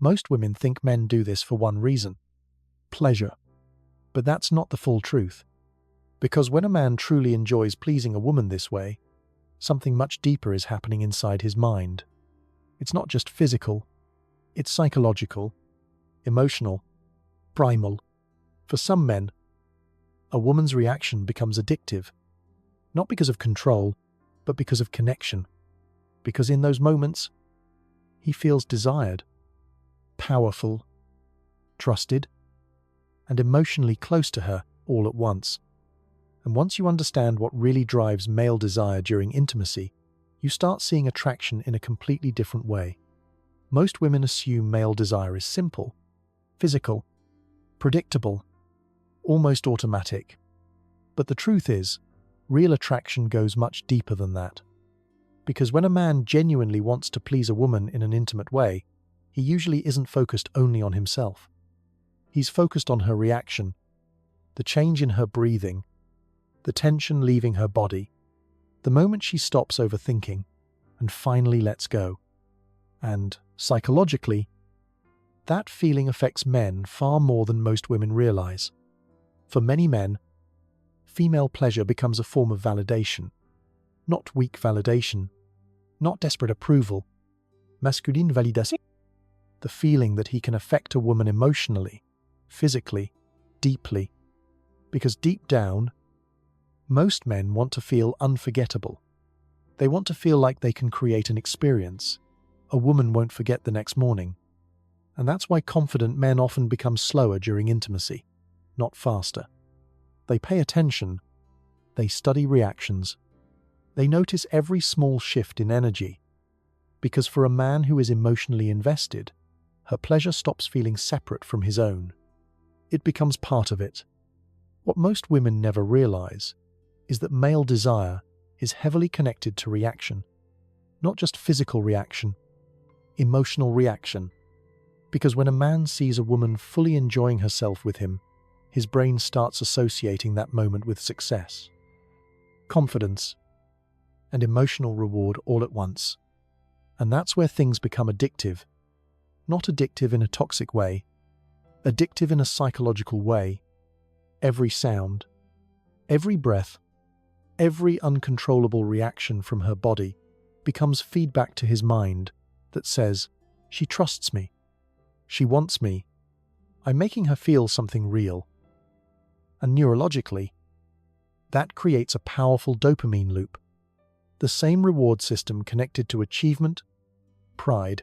Most women think men do this for one reason: pleasure. But that's not the full truth. Because when a man truly enjoys pleasing a woman this way, something much deeper is happening inside his mind. It's not just physical, it's psychological, emotional, primal. For some men, a woman's reaction becomes addictive, not because of control, but because of connection. Because in those moments, he feels desired, powerful, trusted, and emotionally close to her all at once. And once you understand what really drives male desire during intimacy, you start seeing attraction in a completely different way. Most women assume male desire is simple, physical, predictable, almost automatic. But the truth is, real attraction goes much deeper than that. Because when a man genuinely wants to please a woman in an intimate way, he usually isn't focused only on himself. He's focused on her reaction, the change in her breathing, the tension leaving her body, the moment she stops overthinking and finally lets go. And, psychologically, that feeling affects men far more than most women realize. For many men, female pleasure becomes a form of validation. Not weak validation, not desperate approval. Masculine validation. The feeling that he can affect a woman emotionally, physically, deeply. Because deep down, most men want to feel unforgettable. They want to feel like they can create an experience a woman won't forget the next morning. And that's why confident men often become slower during intimacy, not faster. They pay attention, they study reactions, they notice every small shift in energy. Because for a man who is emotionally invested, her pleasure stops feeling separate from his own. It becomes part of it. What most women never realize is that male desire is heavily connected to reaction. Not just physical reaction, emotional reaction. Because when a man sees a woman fully enjoying herself with him, his brain starts associating that moment with success, confidence, and emotional reward all at once. And that's where things become addictive. Not addictive in a toxic way, addictive in a psychological way. Every sound, every breath, every uncontrollable reaction from her body becomes feedback to his mind that says, "She trusts me. She wants me. I'm making her feel something real." And neurologically, that creates a powerful dopamine loop, the same reward system connected to achievement, pride,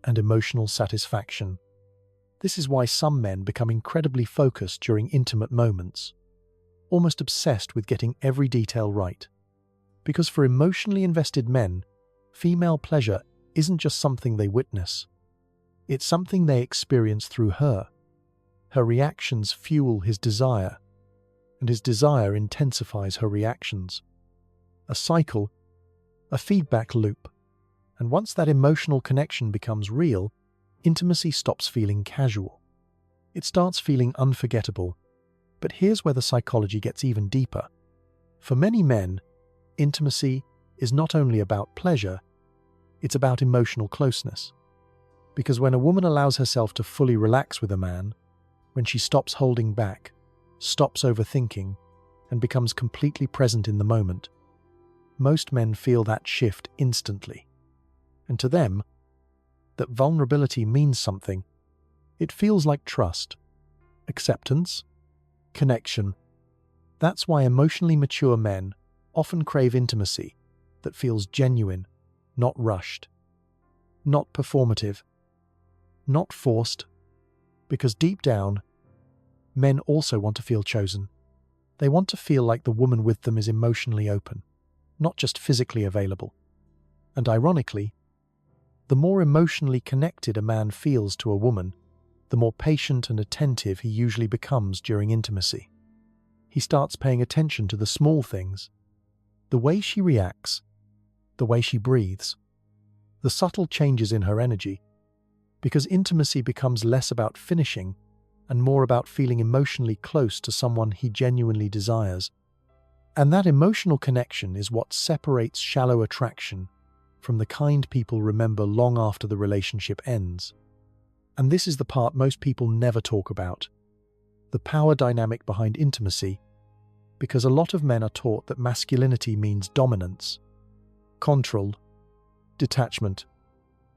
and emotional satisfaction. This is why some men become incredibly focused during intimate moments, almost obsessed with getting every detail right. Because for emotionally invested men, female pleasure isn't just something they witness. It's something they experience through her. Her reactions fuel his desire, and his desire intensifies her reactions. A cycle, a feedback loop. And once that emotional connection becomes real, intimacy stops feeling casual. It starts feeling unforgettable. But here's where the psychology gets even deeper. For many men, intimacy is not only about pleasure, it's about emotional closeness. Because when a woman allows herself to fully relax with a man, when she stops holding back, stops overthinking, and becomes completely present in the moment, most men feel that shift instantly. And to them, that vulnerability means something. It feels like trust, acceptance, connection. That's why emotionally mature men often crave intimacy that feels genuine, not rushed, not performative, not forced. Because deep down, men also want to feel chosen. They want to feel like the woman with them is emotionally open, not just physically available. And ironically, the more emotionally connected a man feels to a woman, the more patient and attentive he usually becomes during intimacy. He starts paying attention to the small things, the way she reacts, the way she breathes, the subtle changes in her energy, because intimacy becomes less about finishing and more about feeling emotionally close to someone he genuinely desires. And that emotional connection is what separates shallow attraction from the kind people remember long after the relationship ends. And this is the part most people never talk about. The power dynamic behind intimacy, because a lot of men are taught that masculinity means dominance, control, detachment,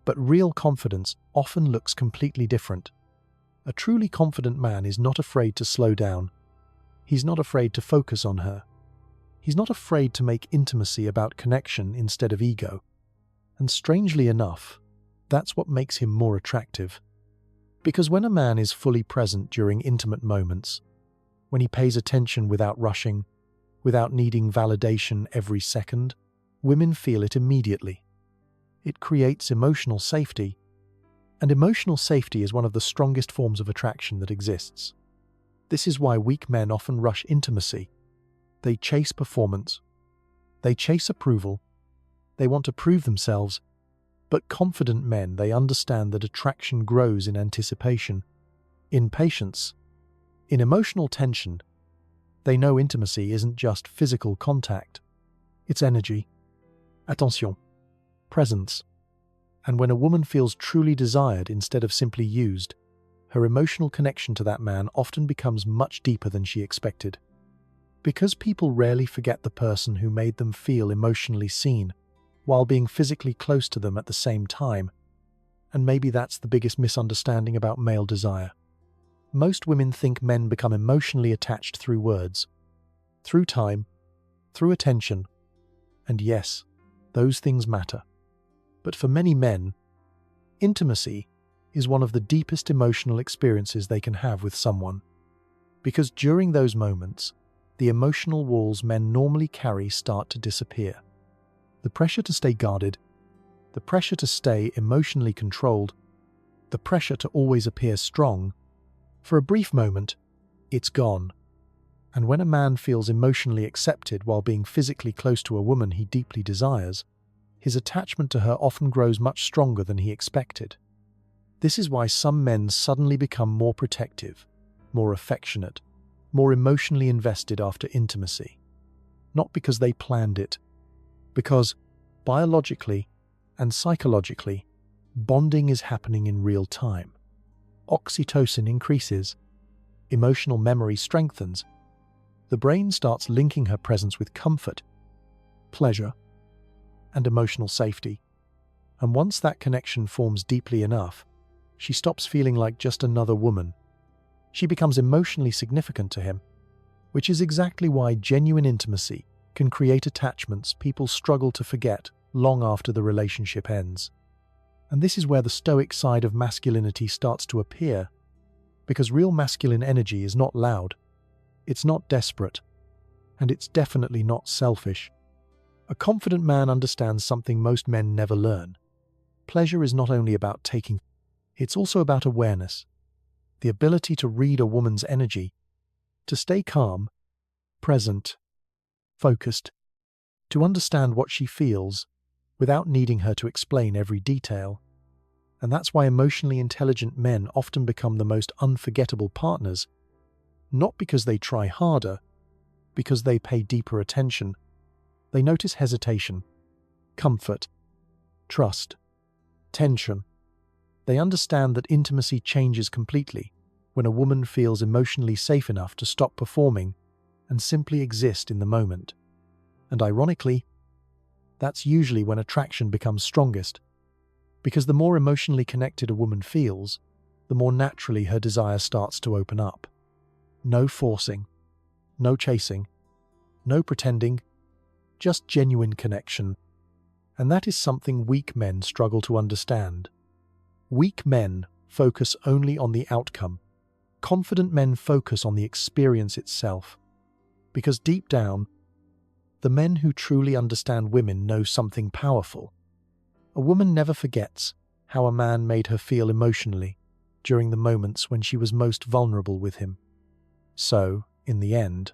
but real confidence often looks completely different. A truly confident man is not afraid to slow down. He's not afraid to focus on her. He's not afraid to make intimacy about connection instead of ego. And strangely enough, that's what makes him more attractive. Because when a man is fully present during intimate moments, when he pays attention without rushing, without needing validation every second, women feel it immediately. It creates emotional safety, and emotional safety is one of the strongest forms of attraction that exists. This is why weak men often rush intimacy. They chase performance. They chase approval. They want to prove themselves. But confident men, they understand that attraction grows in anticipation, in patience, in emotional tension. They know intimacy isn't just physical contact. It's energy, attention, presence. And when a woman feels truly desired instead of simply used, her emotional connection to that man often becomes much deeper than she expected. Because people rarely forget the person who made them feel emotionally seen, while being physically close to them at the same time. And maybe that's the biggest misunderstanding about male desire. Most women think men become emotionally attached through words, through time, through attention. And yes, those things matter. But for many men, intimacy is one of the deepest emotional experiences they can have with someone. Because during those moments, the emotional walls men normally carry start to disappear. The pressure to stay guarded, the pressure to stay emotionally controlled, the pressure to always appear strong, for a brief moment, it's gone. And when a man feels emotionally accepted while being physically close to a woman he deeply desires, his attachment to her often grows much stronger than he expected. This is why some men suddenly become more protective, more affectionate, more emotionally invested after intimacy. Not because they planned it, because biologically and psychologically, bonding is happening in real time. Oxytocin increases, emotional memory strengthens, the brain starts linking her presence with comfort, pleasure, and emotional safety. And once that connection forms deeply enough, she stops feeling like just another woman. She becomes emotionally significant to him, which is exactly why genuine intimacy can create attachments people struggle to forget long after the relationship ends. And this is where the Stoic side of masculinity starts to appear, because real masculine energy is not loud, it's not desperate, and it's definitely not selfish. A confident man understands something most men never learn. Pleasure is not only about taking, it's also about awareness, the ability to read a woman's energy, to stay calm, present, focused, to understand what she feels without needing her to explain every detail. And that's why emotionally intelligent men often become the most unforgettable partners, not because they try harder, because they pay deeper attention. They notice hesitation, comfort, trust, tension. They understand that intimacy changes completely when a woman feels emotionally safe enough to stop performing and simply exist in the moment. And ironically, that's usually when attraction becomes strongest, because the more emotionally connected a woman feels, the more naturally her desire starts to open up. No forcing, no chasing, no pretending, just genuine connection. And that is something weak men struggle to understand. Weak men focus only on the outcome. Confident men focus on the experience itself. Because deep down, the men who truly understand women know something powerful. A woman never forgets how a man made her feel emotionally during the moments when she was most vulnerable with him. So, in the end,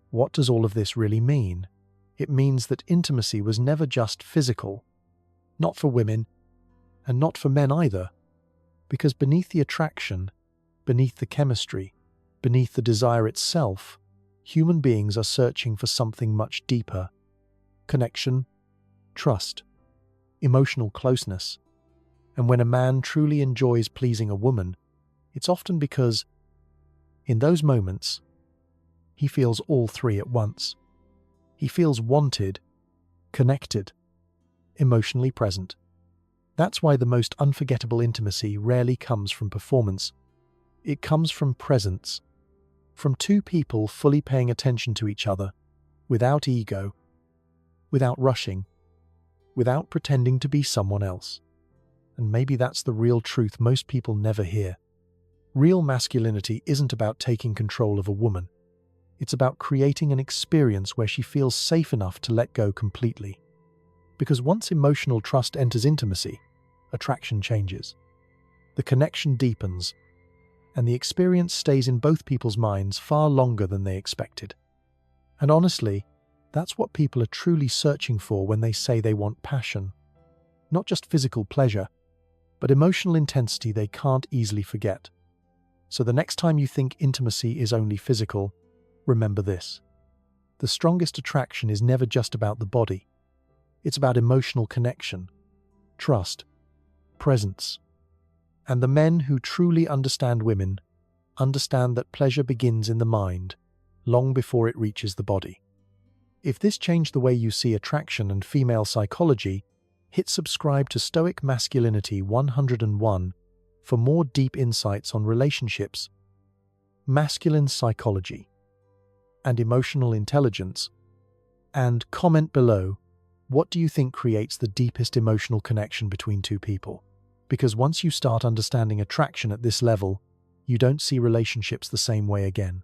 what does all of this really mean? It means that intimacy was never just physical, not for women, and not for men either, because beneath the attraction, beneath the chemistry, beneath the desire itself, human beings are searching for something much deeper: connection, trust, emotional closeness. And when a man truly enjoys pleasing a woman, It's often because, in those moments, he feels all three at once. He feels wanted, connected, emotionally present. That's why the most unforgettable intimacy rarely comes from performance. It comes from presence, from two people fully paying attention to each other, without ego, without rushing, without pretending to be someone else. And maybe that's the real truth most people never hear. Real masculinity isn't about taking control of a woman. It's about creating an experience where she feels safe enough to let go completely. Because once emotional trust enters intimacy, attraction changes. The connection deepens, and the experience stays in both people's minds far longer than they expected. And honestly, that's what people are truly searching for when they say they want passion. Not just physical pleasure, but emotional intensity they can't easily forget. So the next time you think intimacy is only physical, remember this. The strongest attraction is never just about the body. It's about emotional connection, trust, presence. And the men who truly understand women understand that pleasure begins in the mind, long before it reaches the body. If this changed the way you see attraction and female psychology, hit subscribe to Stoic Masculinity 101 for more deep insights on relationships, masculine psychology, and emotional intelligence. And comment below, what do you think creates the deepest emotional connection between two people? Because once you start understanding attraction at this level, you don't see relationships the same way again.